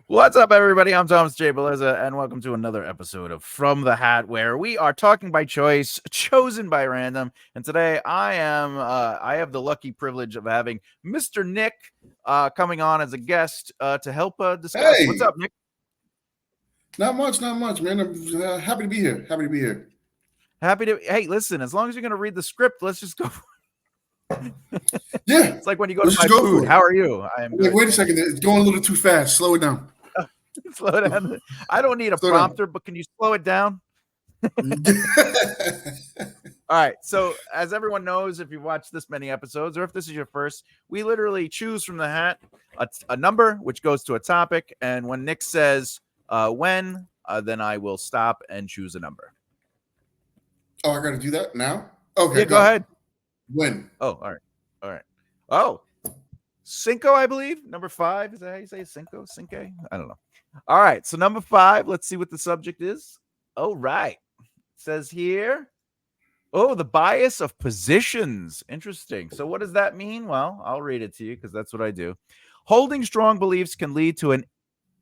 What's up, everybody? I'm Thomas J. Bellezza, and welcome to another episode of From the Hat, where we are talking by choice, chosen by random. And today, I have the lucky privilege of having Mr. Nick coming on as a guest to help discuss. What's Hey, up, Nick? not much, man. I'm happy to be here. Happy to. Hey, listen, as long as you're going to read the script, let's just go. Yeah, It's like when you go let's to buy just go food. for it. How are you? I am good. Wait a second, it's going a little too fast. Slow it down. Slow down. I don't need a Slow down. prompter, but can you slow it down? All right. So, as everyone knows, if you've watched this many episodes, or if this is your first, we literally choose from the hat a number which goes to a topic. And when Nick says when, then I will stop and choose a number. Oh, I got to do that now? Okay. Yeah, go ahead. When? Oh, all right. Oh, Cinco, I believe. Number 5. Is that how you say Cinco? Cinque? I don't know. All right. So, number 5, let's see what the subject is. Oh, right. It says here. Oh, the bias of positions. Interesting. So what does that mean? Well, I'll read it to you because that's what I do. Holding strong beliefs can lead to an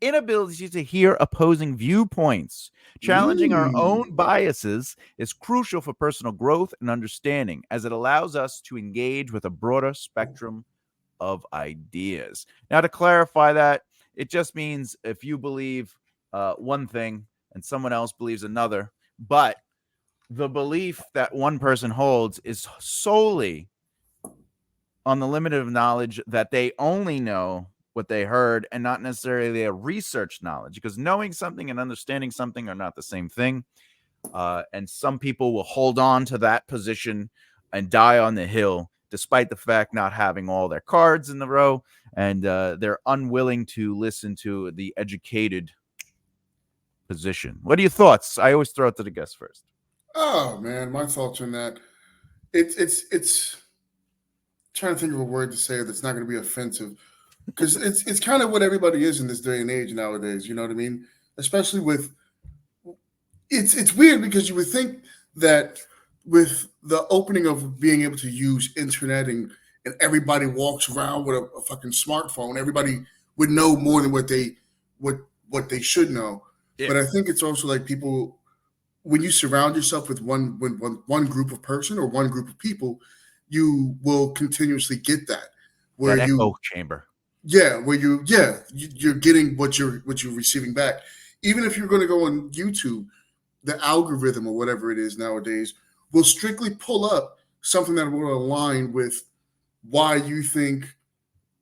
inability to hear opposing viewpoints. Challenging our own biases is crucial for personal growth and understanding, as it allows us to engage with a broader spectrum of ideas. Now, to clarify that, it just means if you believe one thing and someone else believes another, but the belief that one person holds is solely on the limit of knowledge that they only know what they heard and not necessarily their research knowledge, because knowing something and understanding something are not the same thing. And some people will hold on to that position and die on the hill, despite the fact not having all their cards in the row, and they're unwilling to listen to the educated position. What are your thoughts? I always throw it to the guest first. Oh man, my thoughts on that. It's trying to think of a word to say that's not going to be offensive, because it's kind of what everybody is in this day and age nowadays. You know what I mean? Especially with it's weird because you would think that with the opening of being able to use internet and everybody walks around with a fucking smartphone, everybody would know more than what they should know. Yeah. But I think it's also like people, when you surround yourself with one group of person or one group of people, you will continuously get that where That you echo chamber. you're getting what you're receiving back. Even if you're going to go on YouTube, the algorithm or whatever it is nowadays will strictly pull up something that will align with why you think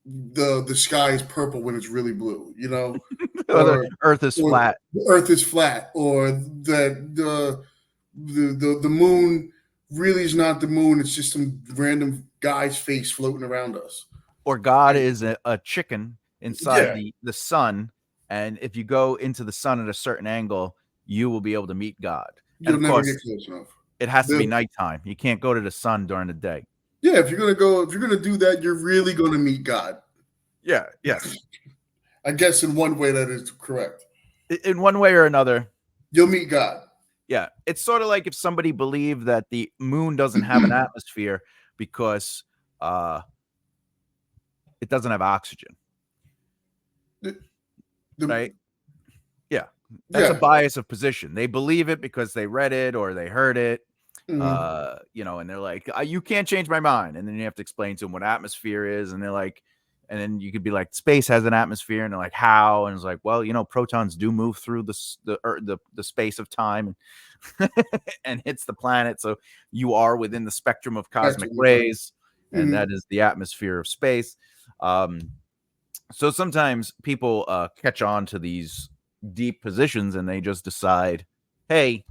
the sky is purple when it's really blue, you know, or the earth is flat. The earth is flat, or that the moon really is not the moon, it's just some random guy's face floating around us. Or God is a chicken inside the sun, and if you go into the sun at a certain angle, you will be able to meet God. You'll and of never course, get close enough. It has to be nighttime. You can't go to the sun during the day. Yeah, if you're gonna do that, you're really gonna meet God. Yeah, yes. I guess in one way that is correct. In one way or another, you'll meet God. Yeah, it's sort of like if somebody believed that the moon doesn't have an atmosphere because it doesn't have oxygen. Right? Yeah. That's a bias of position. They believe it because they read it or they heard it. Mm-hmm. And they're like, you can't change my mind. And then you have to explain to them what atmosphere is. And they're like, and then you could be like, space has an atmosphere. And they're like, how? And it's like, well, protons do move through the space of time and hits the planet. So you are within the spectrum of cosmic rays. And mm-hmm. that is the atmosphere of space. So sometimes people catch on to these deep positions and they just decide, hey,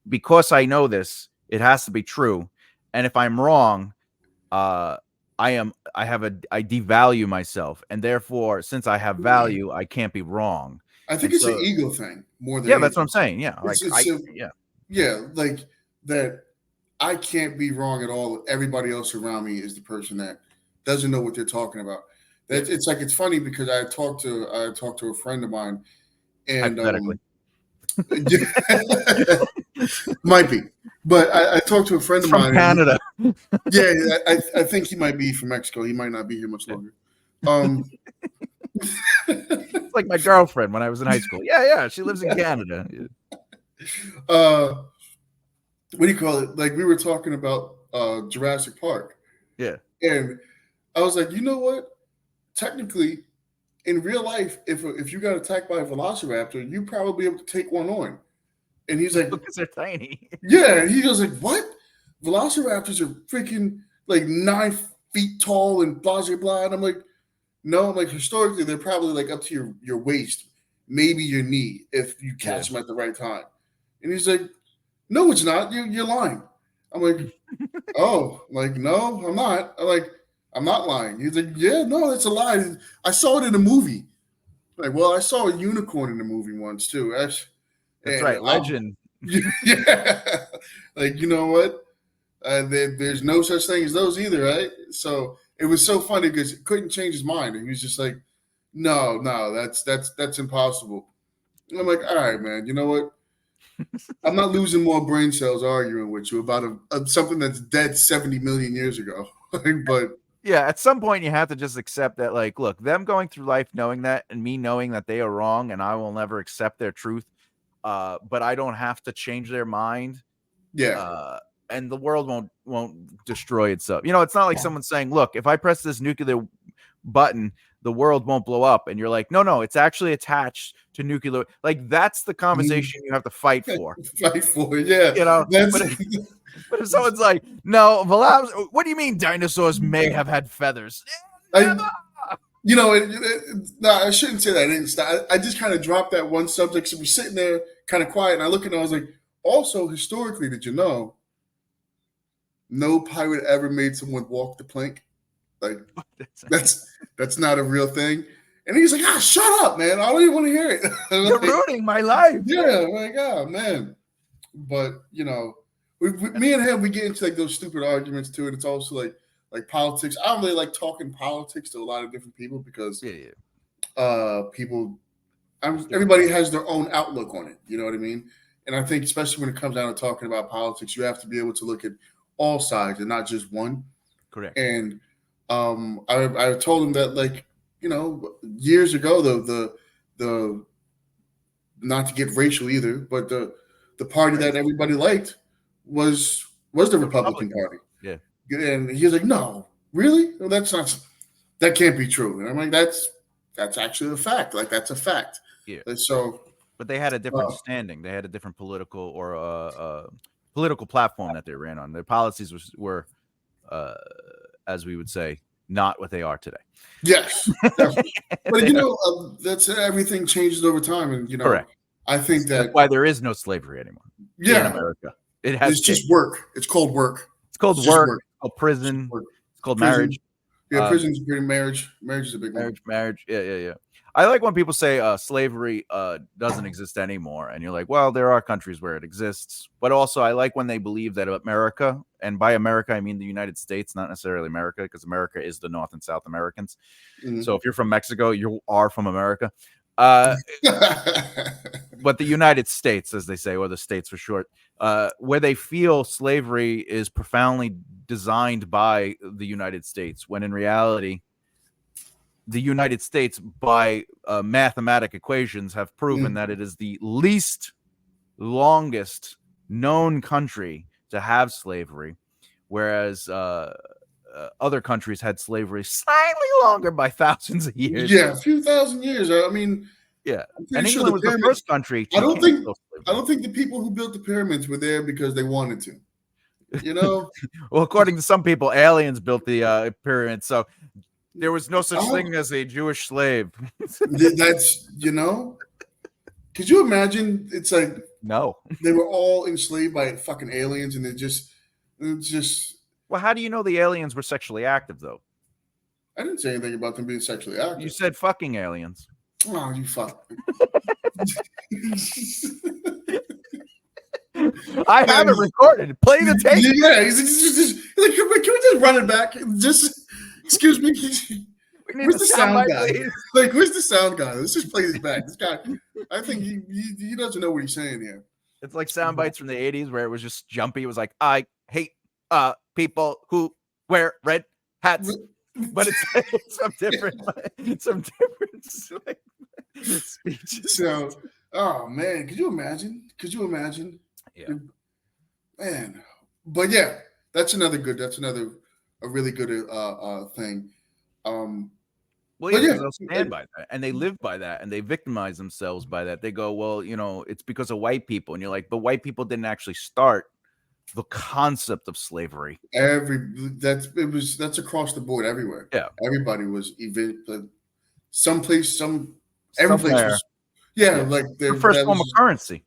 because I know this, it has to be true. And if I'm wrong, I devalue myself. And therefore, since I have value, I can't be wrong. I think it's an ego thing more than anything. That's what I'm saying. Yeah. Like that I can't be wrong at all. Everybody else around me is the person that doesn't know what they're talking about. It's like, it's funny because I talked to a friend of mine, and might be, but I talked to a friend of mine from Canada. I think he might be from Mexico. He might not be here much longer. It's like my girlfriend when I was in high school. Yeah, she lives in Canada. What do you call it? Like we were talking about Jurassic Park. Yeah. And I was like, you know what? Technically, in real life, if you got attacked by a velociraptor, you'd probably be able to take one on. And he's like, Because they're tiny. yeah. And he goes like, what? Velociraptors are freaking like 9 feet tall and blah, blah, blah. And I'm like, no, I'm like, historically, they're probably like up to your waist, maybe your knee, if you catch them at the right time. And he's like, no, it's not. You're lying. I'm like, oh, like, no, I'm not. I'm like, I'm not lying. He's like, yeah, no, that's a lie. I saw it in a movie. Like, well, I saw a unicorn in the movie once too. That's right, legend. Yeah, like you know what? There's no such thing as those either, right? So it was so funny because he couldn't change his mind, and he was just like, no, that's impossible. And I'm like, all right, man. You know what? I'm not losing more brain cells arguing with you about something that's dead 70 million years ago. But yeah, at some point you have to just accept that, like, look, them going through life knowing that and me knowing that they are wrong and I will never accept their truth, but I don't have to change their mind. yeah. And the world won't destroy itself. You know, it's not like someone saying, look, if I press this nuclear button, the world won't blow up. And you're like, no, it's actually attached to nuclear. Like, that's the conversation you have to fight for. Fight for, yeah. You know, but if someone's like, no, what do you mean dinosaurs may have had feathers? You know, no, I shouldn't say that. I didn't stop. I just kind of dropped that one subject. So we're sitting there kind of quiet, and I look at it, I was like, also, historically, did you know no pirate ever made someone walk the plank? Like, that's not a real thing. And he's like, shut up, man. I don't even want to hear it. You're ruining my life. Yeah, I'm like, oh, man. But, you know, me and him, we get into like those stupid arguments too. And it's also like politics. I don't really like talking politics to a lot of different people because everybody has their own outlook on it. You know what I mean? And I think especially when it comes down to talking about politics, you have to be able to look at all sides and not just one. Correct. And I told him that, like, you know, years ago, the not to get racial either, but the party that everybody liked was the Republican Party. Yeah. And he was like, no, really? Well, that can't be true. And I'm like, that's actually a fact. Like, that's a fact. Yeah. And so, but they had a different standing. They had a different political or political platform that they ran on. Their policies were as we would say, not what they are today. Yes. But, you know, that's everything changes over time. And, you know, correct. I think that's why there is no slavery anymore in America. It's just work. It's called work. It's called work. It's called prison. It's called marriage. Yeah, prison's pretty marriage. Marriage is a big one. Marriage. Yeah. I like when people say slavery doesn't exist anymore. And you're like, well, there are countries where it exists. But also I like when they believe that America, and by America, I mean the United States, not necessarily America, because America is the North and South Americans. Mm-hmm. So if you're from Mexico, you are from America. But the United States, as they say, or the states for short, where they feel slavery is profoundly designed by the United States, when in reality, the United States, by mathematic equations, have proven that it is the least longest known country to have slavery, whereas other countries had slavery slightly longer by thousands of years. Yeah, a few thousand years. I mean, yeah. And England was the first country. I don't think the people who built the pyramids were there because they wanted to. You know. Well, according to some people, aliens built the pyramids, so there was no such thing as a Jewish slave. That's, you know. Could you imagine? It's like no, they were all enslaved by fucking aliens, and it's just. Well, how do you know the aliens were sexually active, though? I didn't say anything about them being sexually active. You said fucking aliens. Oh, you fuck. I have it recorded. Play the tape. Yeah, he's like, can we just run it back? Just, excuse me. Where's the sound guy? Like, where's the sound guy? Let's just play this back. This guy, I think he doesn't know what he's saying here. It's like sound bites from the 80s where it was just jumpy. It was like, I hate people who wear red hats. But it's some different. Like, speeches. So, oh man, could you imagine? Could you imagine? Yeah. Man, but yeah, that's another good. That's another a really good thing. Well, yeah, But yeah, because they'll stand by that, and they live by that, and they victimize themselves by that. They go, well, it's because of white people, and you're like, but white people didn't actually start the concept of slavery. that's across the board everywhere. Yeah, Everybody was even someplace, every place somewhere. was. Yeah, Yeah, like the there first that form of was. currency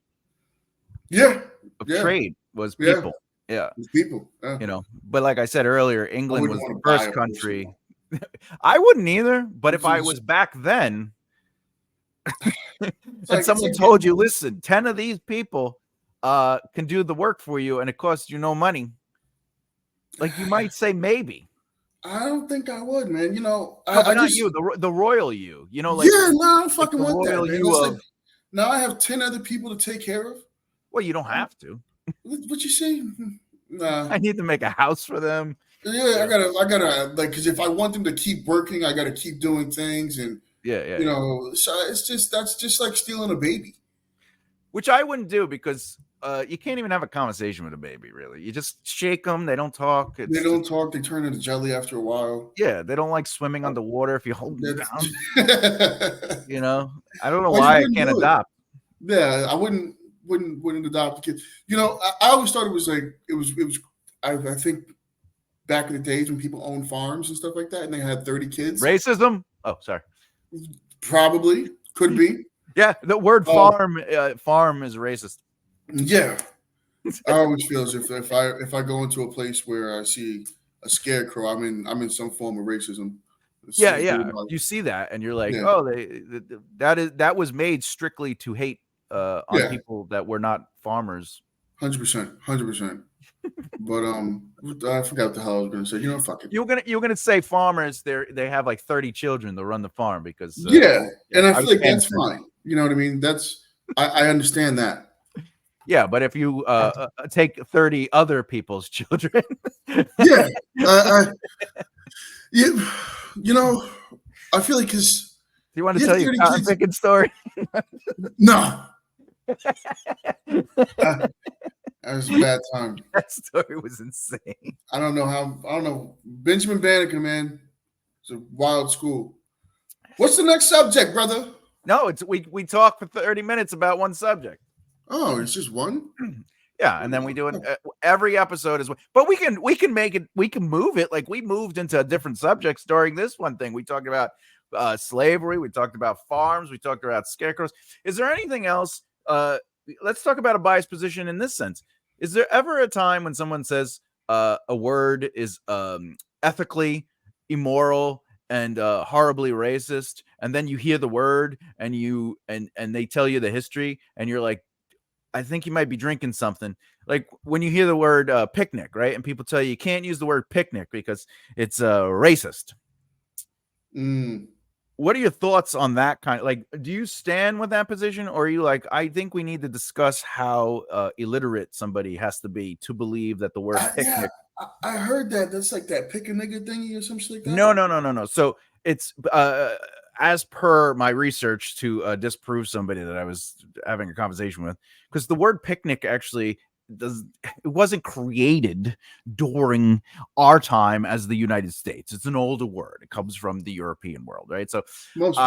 Yeah, of yeah, trade was yeah. people. Yeah, It's people. Yeah. but like I said earlier, I England wouldn't was the want to buy first a person. country. I wouldn't either, but if I It's was back then, and it's someone like told you, listen, 10 of these people can do the work for you, and it costs you no money, like you might say maybe. I don't think I would, man. No, I but not just you, the royal you. Like yeah, no, I don't like fucking the want that, royal man. you That's of. like now I have 10 other people to take care of. Well, you don't have to. What you say? Nah. I need to make a house for them. Yeah, I gotta like because if I want them to keep working, I gotta keep doing things, and Yeah. so that's just like stealing a baby. Which I wouldn't do because you can't even have a conversation with a baby. Really, you just shake them. They don't talk. They don't talk. They turn into jelly after a while. Yeah, they don't like swimming underwater if you hold them That's, down. I don't know well, you why I wouldn't can't do it. adopt. Yeah, I wouldn't adopt a kid. I always thought it was like it was. I think back in the days when people owned farms and stuff like that, and they had 30 kids. Racism? Oh, sorry. Probably could be. Yeah, the word farm is racist. Yeah, I always feel as if I go into a place where I see a scarecrow, I'm in some form of racism. Yeah. You see that, and you're like, Yeah. oh, that was made strictly to hate on people that were not farmers. 100%. But I forgot what the hell I was going to say. Fuck it. You're gonna say farmers. They have like 30 children to run the farm because and I feel like that's fine. You know what I mean? I understand that. Yeah, but if you take 30 other people's children, yeah, I feel like because you want to tell your cotton picking story? No. That was a bad time. That story was insane. I don't know. Benjamin Banneker, man. It's a wild school. What's the next subject, brother? No, we talk for 30 minutes about one subject. Oh, it's just one? Yeah, and then we do it every episode but we can make it, we can move it. Like we moved into different subjects during this one thing. We talked about slavery, we talked about farms, we talked about scarecrows. Is there anything else? Let's talk about a biased position in this sense. Is there ever a time when someone says a word is ethically immoral and horribly racist, and then you hear the word and they tell you the history, and you're like, I think you might be drinking something? Like when you hear the word picnic, right? And people tell you can't use the word picnic because it's racist. What are your thoughts on that kind of, like, do you stand with that position, or are you like, I think we need to discuss how illiterate somebody has to be to believe that the word picnic? Yeah, I heard that. That's like that pick a nigga thingy or something like that. No. So it's as per my research to disprove somebody that I was having a conversation with, because the word picnic actually it wasn't created during our time as the United States. It's an older word. It comes from the European world, right? So most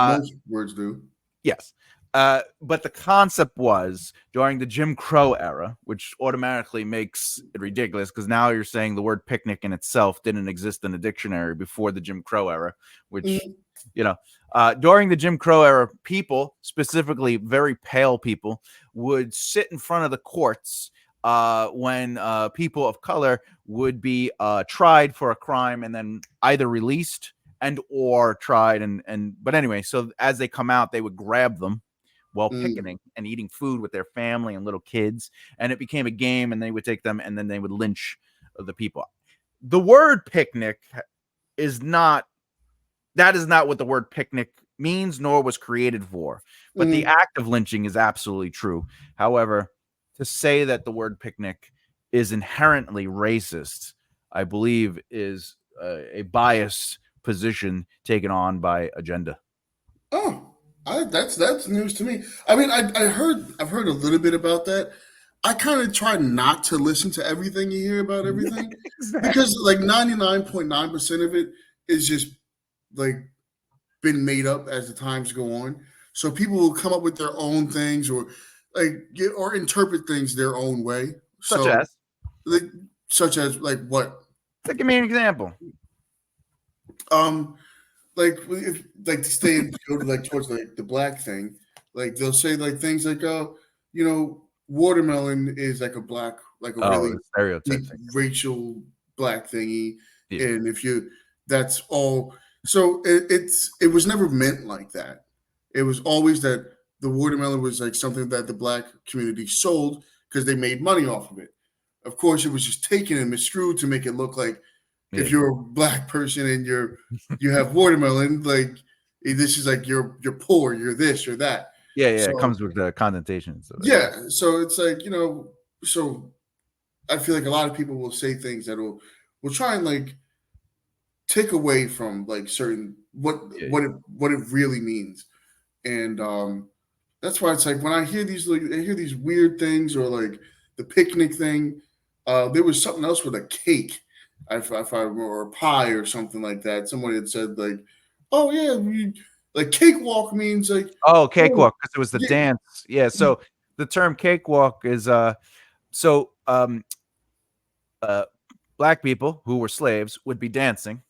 words do. Yes. But the concept was during the Jim Crow era, which automatically makes it ridiculous because now you're saying the word picnic in itself didn't exist in a dictionary before the Jim Crow era, which, during the Jim Crow era, people, specifically very pale people, would sit in front of the courts when people of color would be tried for a crime and then either released and or tried but anyway, so as they come out, they would grab them while picnicking and eating food with their family and little kids, and it became a game, and they would take them and then they would lynch the people. The word picnic is not what the word picnic means, nor was created for, but the act of lynching is absolutely true. However, to say that the word picnic is inherently racist, I believe, is a biased position taken on by agenda. Oh, That's news to me. I mean, I've heard a little bit about that. I kind of try not to listen to everything you hear about everything Exactly. because like 99.9% of it is just like been made up as the times go on. So people will come up with their own things or or interpret things their own way. Such So as, like, such as like what? so give me an example. Um, like if like to stay in go to like towards like the black thing, like they'll say like things like, oh, watermelon is like a black, like a Oh, really the stereotype big thing. racial black thingy, Yeah. and if you that's all. So it was never meant like that. It was always that the watermelon was like something that the black community sold because they made money off of it. Of course, it was just taken and misconstrued to make it look like if Yeah. you're a black person and you have watermelon, like this is like you're poor, you're this, you're that. Yeah. Yeah. It So comes with the connotations. So yeah. yeah, so it's like so I feel like a lot of people will say things that will try and like take away from like certain Yeah. what it really means, and that's why it's like when I hear these weird things or like the picnic thing. There was something else with a cake, if I remember, or a pie or something like that. Someone had said like, "Oh yeah, like cakewalk means like Oh, oh cakewalk, because it was the yeah, dance. Yeah. So the term cakewalk is so uh black people who were slaves would be dancing,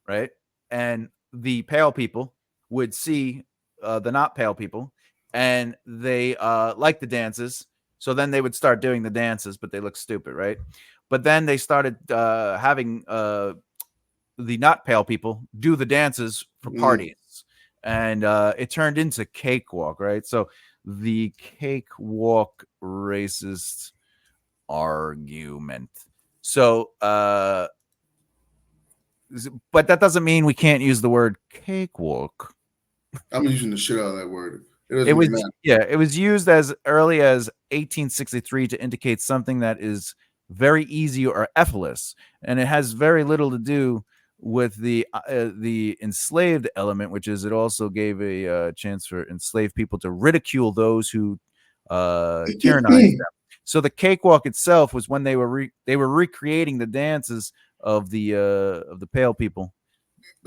right? And the pale people would see the not pale people, and they like the dances. So then they would start doing the dances, but they look stupid, right? But then they started having the not pale people do the dances for mm, parties, and it turned into cakewalk, right? So the cakewalk racist argument. So, but that doesn't mean we can't use the word cakewalk. I'm using the shit out of that word. It It doesn't was even matter. it was used as early as 1863 to indicate something that is very easy or effortless, and it has very little to do with the enslaved element, which is it also gave a chance for enslaved people to ridicule those who tyrannized them. So the cakewalk itself was when they were recreating the dances of the pale people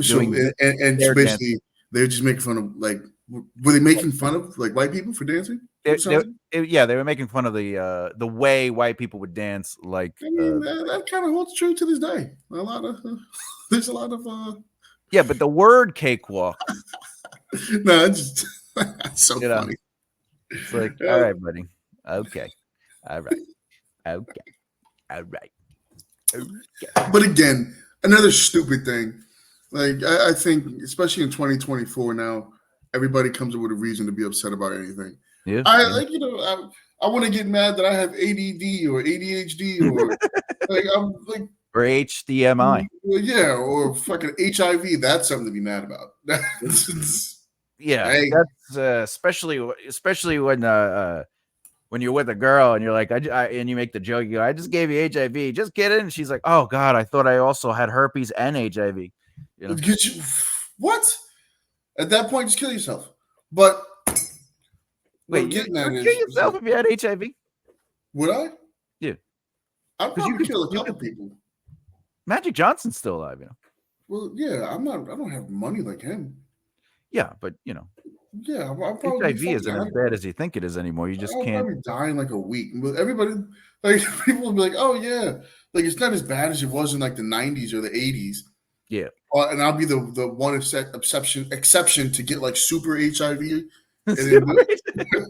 So doing and so their dance. basically they're just making fun of like were they making fun of like white people for dancing? They, It they, sounds like? yeah, they were making fun of the way white people would dance. Like, I mean that kind of holds true to this day. A lot of there's a lot of yeah, but the word cakewalk, no, it's just it's so you know, funny. it's like, all Uh, right, buddy, okay, all right, okay, all right, okay. but again, another stupid thing. Like I think, especially in 2024 now, everybody comes up with a reason to be upset about anything. Yeah, I yeah. like I want to get mad that I have ADD or ADHD or like I'm like Or HDMI. well, yeah or fucking HIV. That's something to be mad about. Yeah, Hey, that's especially when you're with a girl and you're like, and you make the joke, you go, I just gave you HIV, just get it. And she's like, oh God, I thought I also had herpes and HIV. You know, get you, what? At that point, just kill yourself. But what wait, I'm you getting at would kill is yourself like, if you had HIV? would I? Yeah, I'd because probably kill a you couple could. people. Magic Johnson's still alive, you know. Well, yeah, I'm not. I don't have money like him. Yeah, but Yeah, I'll probably be HIV fucking. isn't as bad as you think it is anymore. You just I'll can't. probably die in like a week. But everybody, like people will be like, "Oh yeah, like it's not as bad as it was in like the '90s or the '80s." Yeah. And I'll be the one exception to get like super HIV, and Super then HIV.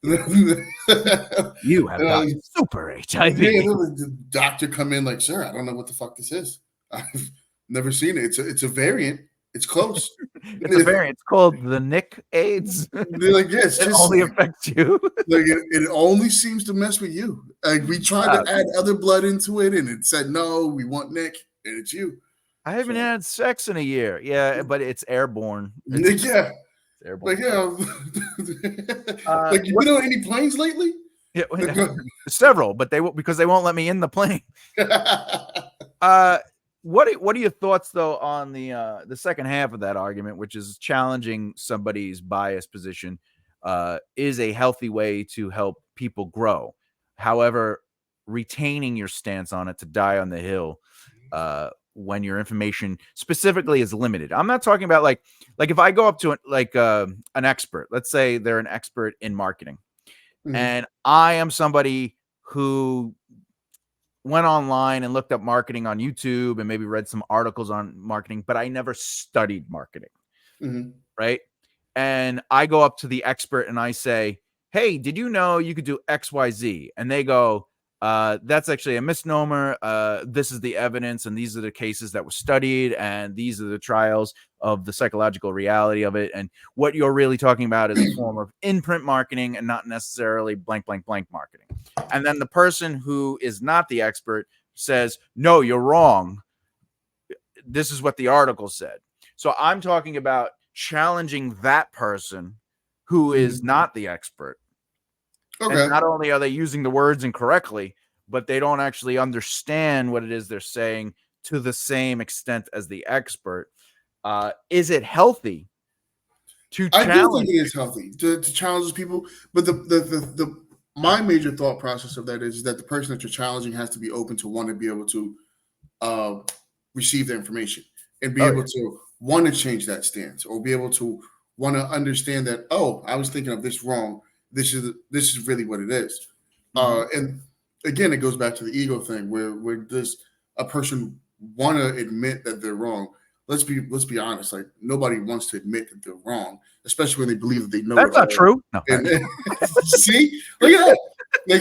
and You have got then, super yeah, HIV. the doctor come in like, "Sir, I don't know what the fuck this is. I've never seen it. It's a variant. It's close." It's a variant. It's called the Nick AIDS. They're like, "Yeah, it's It just only affects you. like it only seems to mess with you. Like we tried to Uh, add other blood into it, and it said no, we want Nick, and it's you." I haven't So had sex in a year. Yeah, but it's airborne. It's Nick, yeah, airborne. like yeah, like you What? been on any planes lately? Yeah, Like, several, but because they won't let me in the plane. Uh, What are your thoughts though on the second half of that argument, which is challenging somebody's bias position is a healthy way to help people grow. However, retaining your stance on it to die on the hill when your information specifically is limited. I'm not talking about like if I go up to an expert, let's say they're an expert in marketing, and I am somebody who went online and looked up marketing on YouTube and maybe read some articles on marketing, but I never studied marketing. Right. And I go up to the expert and I say, hey, did you know you could do XYZ? And they go, that's actually a misnomer. This is the evidence, and these are the cases that were studied, and these are the trials of the psychological reality of it. And what you're really talking about is a form of in-print marketing and not necessarily blank, blank, blank marketing. And then the person who is not the expert says, no, you're wrong. This is what the article said. So I'm talking about challenging that person who is not the expert. Okay. And not only are they using the words incorrectly, but they don't actually understand what it is they're saying to the same extent as the expert. Is it healthy to challenge? I do think it is healthy to challenge people, but my major thought process of that is that the person that you're challenging has to be open to want to be able to receive the information and be able to want to change that stance, or be able to want to understand that, oh, I was thinking of this wrong. This is really what it is. And again, it goes back to the ego thing where does a person want to admit that they're wrong? Let's be honest. Like, nobody wants to admit that they're wrong, especially when they believe that they know. That's not true. No. And see, look at that. Like,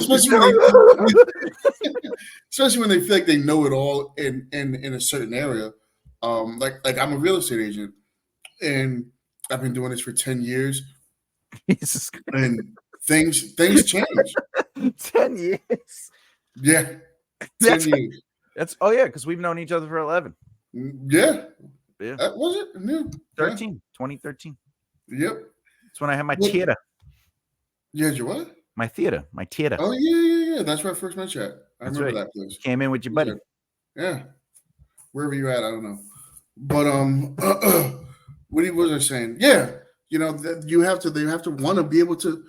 especially when they feel like they know it all in a certain area. Like I'm a real estate agent, and I've been doing this for 10 years. Jesus Christ. And things change. 10 years. Yeah. 10 years. That's because we've known each other for 11. Yeah. Was it? Yeah. 2013. Yep. That's when I had my theater. Yeah, your what? My theater. Oh, yeah. That's where I first met you at. I remember that place. Came in with your buddy. Yeah. Wherever you're at, I don't know. But what was I saying? Yeah. You know, that they have to want to be able to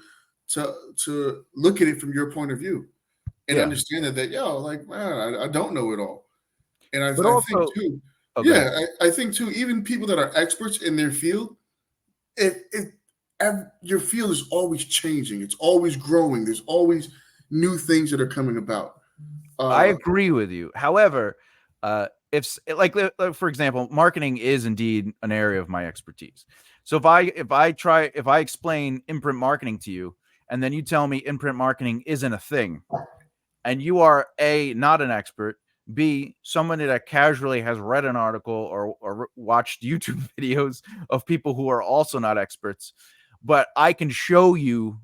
look at it from your point of view and understand that like, man, I don't know it all. And I think too, I think too, even people that are experts in their field, your field is always changing. It's always growing. There's always new things that are coming about. I agree with you. However, if like for example, marketing is indeed an area of my expertise. So if I explain imprint marketing to you, and then you tell me imprint marketing isn't a thing, and you are A, not an expert, B, somebody that casually has read an article or watched YouTube videos of people who are also not experts, but I can show you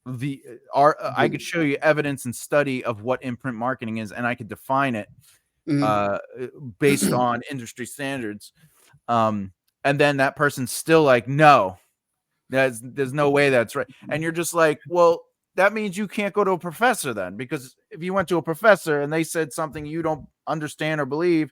I could show you evidence and study of what imprint marketing is, and I could define it based on industry standards. And then that person's still like, no, there's no way that's right. And you're just like, well, that means you can't go to a professor then, because if you went to a professor and they said something you don't understand or believe,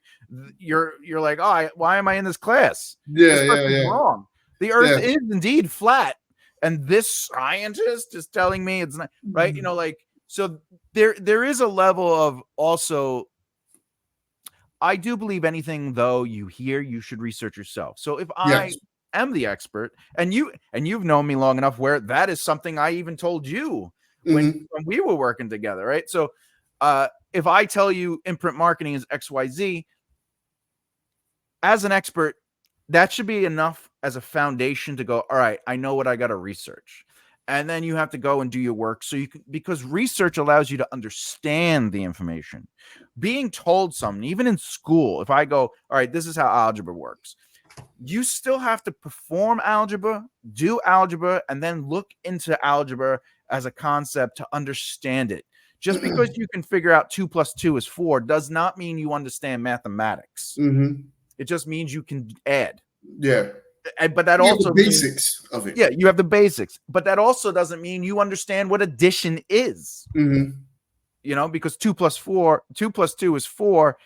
you're like, oh, why am I in this class? This person's wrong. The earth is indeed flat. And this scientist is telling me it's not right. You know, like, so there is a level of also, I do believe anything though you hear, you should research yourself. So if I am the expert, and you've known me long enough where that is something I even told you when we were working together, right? So if I tell you imprint marketing is XYZ, as an expert, that should be enough as a foundation to go, all right, I know what I got to research. And then you have to go and do your work. So you can, because research allows you to understand the information. Being told something, even in school, if I go, all right, this is how algebra works, you still have to perform algebra, do algebra, and then look into algebra as a concept to understand it. Just because you can figure out 2 + 2 is 4 does not mean you understand mathematics. It just means you can add. Yeah. But that also the basics of it. Yeah, you have the basics. But that also doesn't mean you understand what addition is. You know, because 2 + 2 is 4.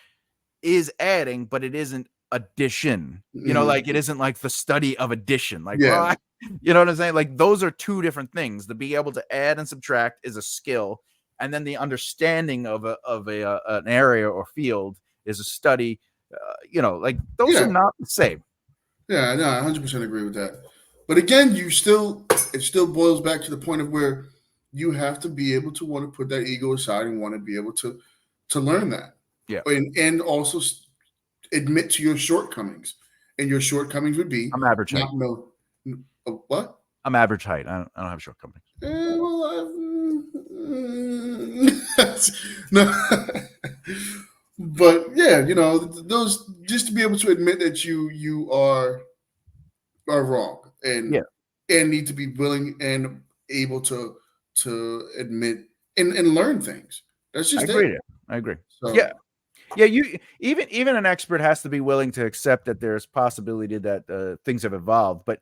is adding, but it isn't addition. You know, like it isn't like the study of addition. Like, Yeah. you know what I'm saying? Like those are two different things. To be able to add and subtract is a skill, and then the understanding of an area or field is a study. You know, like those are not the same. Yeah, no, I 100% agree with that. But again, it still boils back to the point of where you have to be able to want to put that ego aside and want to be able to learn that. Yeah. And also admit to your shortcomings. And your shortcomings would be I'm average height. What? I'm average height. I don't have shortcomings. No. But yeah, you know, those, just to be able to admit that you are wrong and need to be willing and able to admit and learn things. That's just I agree. So, yeah. You even an expert has to be willing to accept that there's possibility that things have evolved, but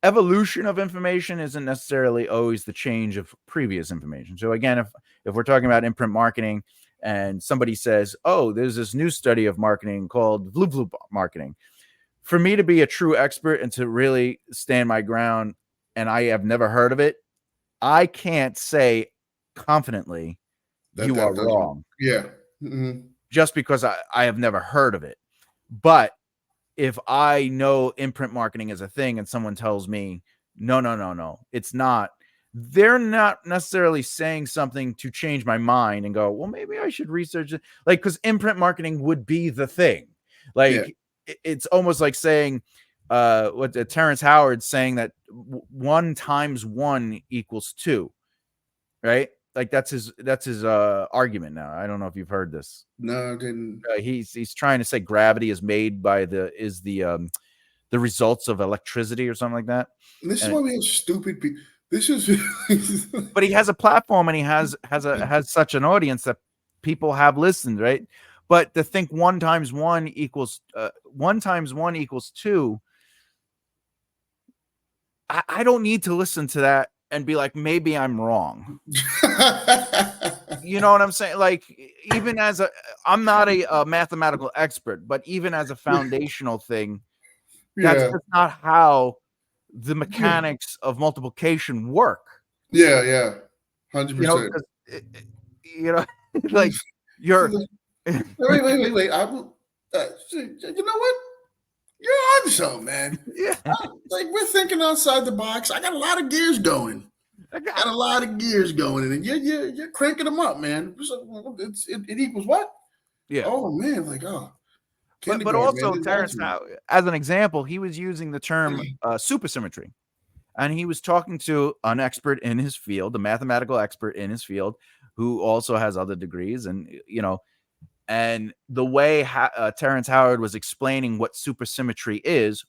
evolution of information isn't necessarily always the change of previous information. So again, if we're talking about imprint marketing, and somebody says, "Oh, there's this new study of marketing called Vloop marketing," for me to be a true expert and to really stand my ground, and I have never heard of it, I can't say confidently you are wrong. Yeah. Just because I have never heard of it. But if I know imprint marketing is a thing and someone tells me, no, it's not, they're not necessarily saying something to change my mind and go, well, maybe I should research it. Like, because imprint marketing would be the thing. Like, it's almost like saying what Terrence Howard saying that 1 times 1 equals 2, right? Like that's his argument now. I don't know if you've heard this. No, I didn't. He's trying to say gravity is made by the results of electricity or something like that. And this is why we have stupid people. This is but he has a platform and he has such an audience that people have listened, right? But to think 1 times 1 equals 1 times 1 equals 2, I don't need to listen to that and be like, maybe I'm wrong. You know what I'm saying? Like, even as I'm not a mathematical expert, but even as a foundational thing, that's just not how the mechanics of multiplication work. Yeah, 100%. You know, like you're. wait. I will. You know what? You're on something, man. Yeah. Like, we're thinking outside the box. I got a lot of gears going. And you're cranking them up, man. It equals what? Yeah. Oh man, like But also, Terrence, as an example, he was using the term supersymmetry, and he was talking to an expert in his field, a mathematical expert in his field, who also has other degrees, and and the way Terrence Howard was explaining what supersymmetry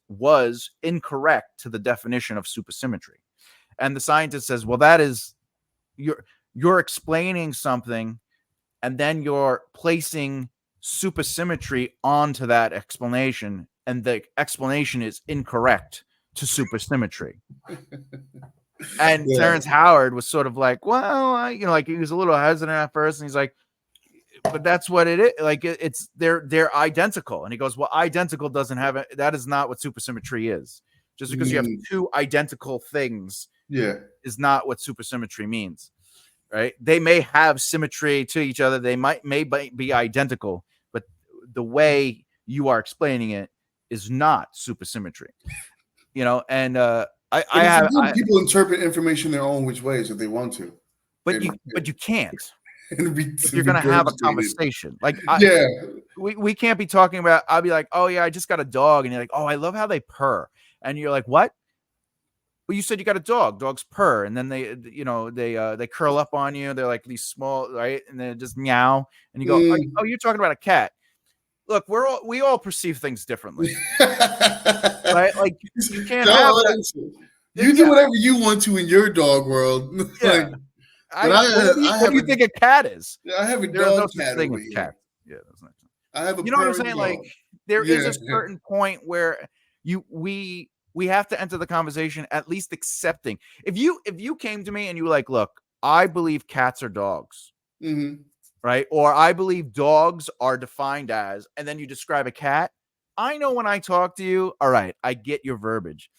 was incorrect to the definition of supersymmetry. And the scientist says, well, that is, you're explaining something, and then you're placing supersymmetry onto that explanation, and the explanation is incorrect to supersymmetry. And Terrence Howard was sort of like, well, like he was a little hesitant at first, and he's like, but that's what it is. Like it's they're identical. And he goes, well, identical doesn't have it. That is not what supersymmetry is. Just because you have 2 identical things is not what supersymmetry means, right? They may have symmetry to each other. They may be identical, but the way you are explaining it is not supersymmetry, and people interpret information their own which ways if they want to. But you can't. If you're going to have a conversation, like we can't be talking about, I'll be like, oh yeah, I just got a dog. And you're like, oh, I love how they purr. And you're like, what? Well, you said you got a dog. Dogs purr. And then they curl up on you. They're like these small, right? And they just meow. And you go, oh, you're talking about a cat. Look, we all perceive things differently. Right? Like you can't have that. You do whatever you want to in your dog world. Yeah. What do you think a cat is? I have a dog cat over here. Cat. Yeah, that's nice. I have a. You know what I'm saying? Dog. Like there is a certain point where we have to enter the conversation at least accepting. If you came to me and you were like, look, I believe cats are dogs. Mm-hmm. right? Or I believe dogs are defined as, and then you describe a cat. I know when I talk to you, all right, I get your verbiage.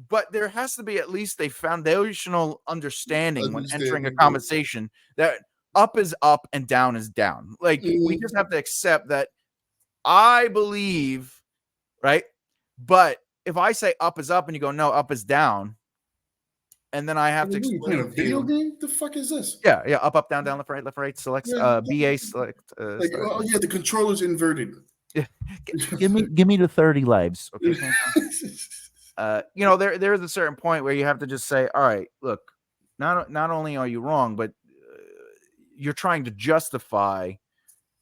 But there has to be at least a foundational understanding when entering a conversation that up is up and down is down. Like, we just have to accept that I believe, right? But if I say up is up and you go, no, up is down, and then I have to You playing a explain to video you, game? The fuck is this? yeah, up, down, left, right, select, BA, select, Like, oh yeah, the controller's inverted. yeah. Give me the 30 lives, okay? You know, there is a certain point where you have to just say, all right, look, not only are you wrong, but you're trying to justify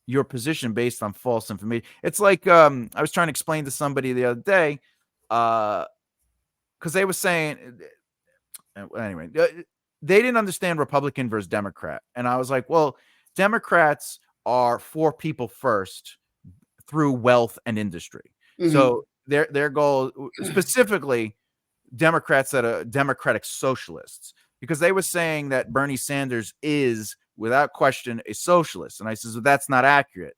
your position based on false information. It's like I was trying to explain to somebody the other day, because they were saying, anyway, they didn't understand Republican versus Democrat, and I was like, well, Democrats are for people first through wealth and industry. So their goal, specifically Democrats that are democratic socialists, because they were saying that Bernie Sanders is, without question, a socialist. And I says, well, that's not accurate.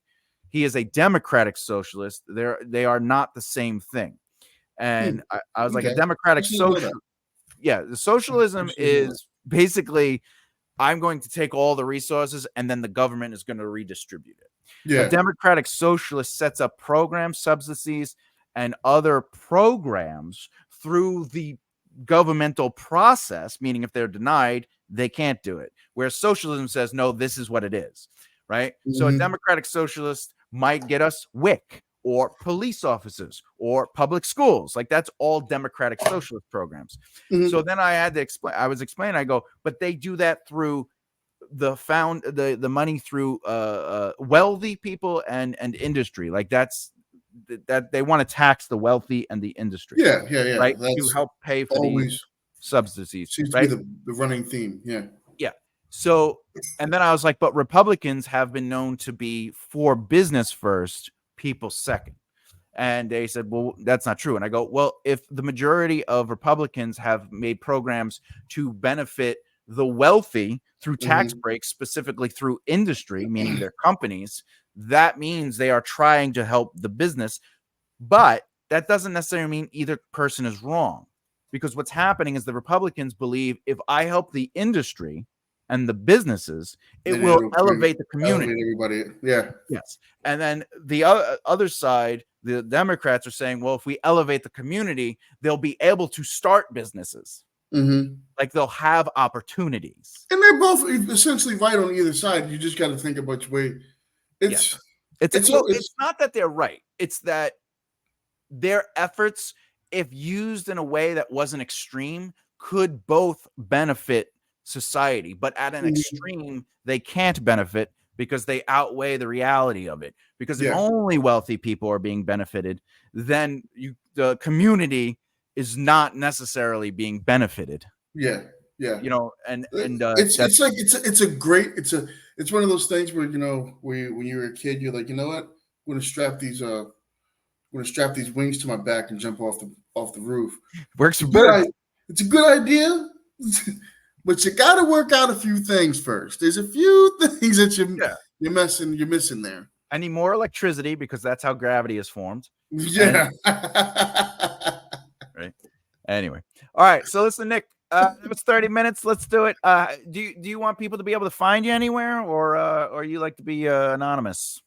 He is a democratic socialist. They are not the same thing. And I was like, a democratic social. Yeah, the socialism is basically, I'm going to take all the resources and then the government is going to redistribute it. Yeah. A democratic socialist sets up programs, subsidies, and other programs through the governmental process, meaning if they're denied, they can't do it. Whereas socialism says, no, this is what it is, right? So a democratic socialist might get us WIC or police officers or public schools. Like, that's all democratic socialist programs. So then I had to explain, I was explaining, I go, but they do that through the money through wealthy people and industry. Like, that they want to tax the wealthy and the industry. Yeah. Right. That's to help pay for these subsidies. Seems right? to be the running theme. Yeah. So, and then I was like, but Republicans have been known to be for business first, people second. And they said, well, that's not true. And I go, well, if the majority of Republicans have made programs to benefit the wealthy through tax breaks, specifically through industry, meaning their companies, that means they are trying to help the business. But that doesn't necessarily mean either person is wrong, because what's happening is the Republicans believe if I help the industry and the businesses, it will elevate the community. Elevate everybody. Yeah. Yes. And then the other side, the Democrats are saying, well, if we elevate the community, they'll be able to start businesses. Like, they'll have opportunities. And they're both essentially right on either side. You just got to think about which way. It's not that they're right. It's that their efforts, if used in a way that wasn't extreme, could both benefit society. But at an extreme, they can't benefit because they outweigh the reality of it. Because if only wealthy people are being benefited, then the community is not necessarily being benefited. Yeah. You know, and it's like it's one of those things where, you know, when you're a kid, you're like, you know what, I'm gonna strap these wings to my back and jump off the roof. Works better. It's a good idea, but you got to work out a few things first. There's a few things that you're missing there. I need more electricity because that's how gravity is formed. Yeah. Right. Anyway. All right. So listen, Nick, it was 30 minutes. Let's do it. Do you want people to be able to find you anywhere, or you like to be anonymous?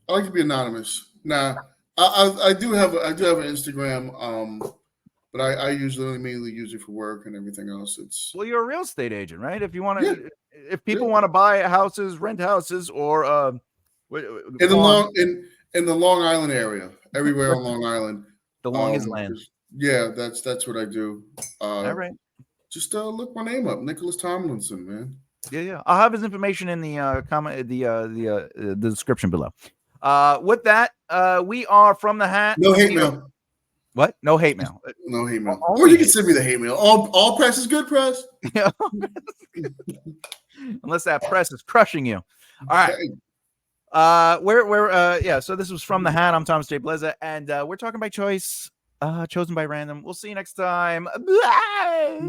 I like to be anonymous. Nah, I do have an Instagram, but I usually mainly use it for work and everything else. Well, you're a real estate agent, right? If you want to, if people want to buy houses, rent houses, or in the Long Island area, everywhere on Long Island, the longest land. Yeah, that's what I do. All right. Just look my name up, Nicholaus Tomlinson, man. Yeah. I'll have his information in the comment, the description below. With that, we are from the hat. No hate mail. What? No hate mail. No hate mail. Or you can send me the hate mail. All press is good press. Unless that press is crushing you. All right. So this was From the Hat. I'm Thomas J. Bellezza, and we're talking by choice, chosen by random. We'll see you next time. Bye.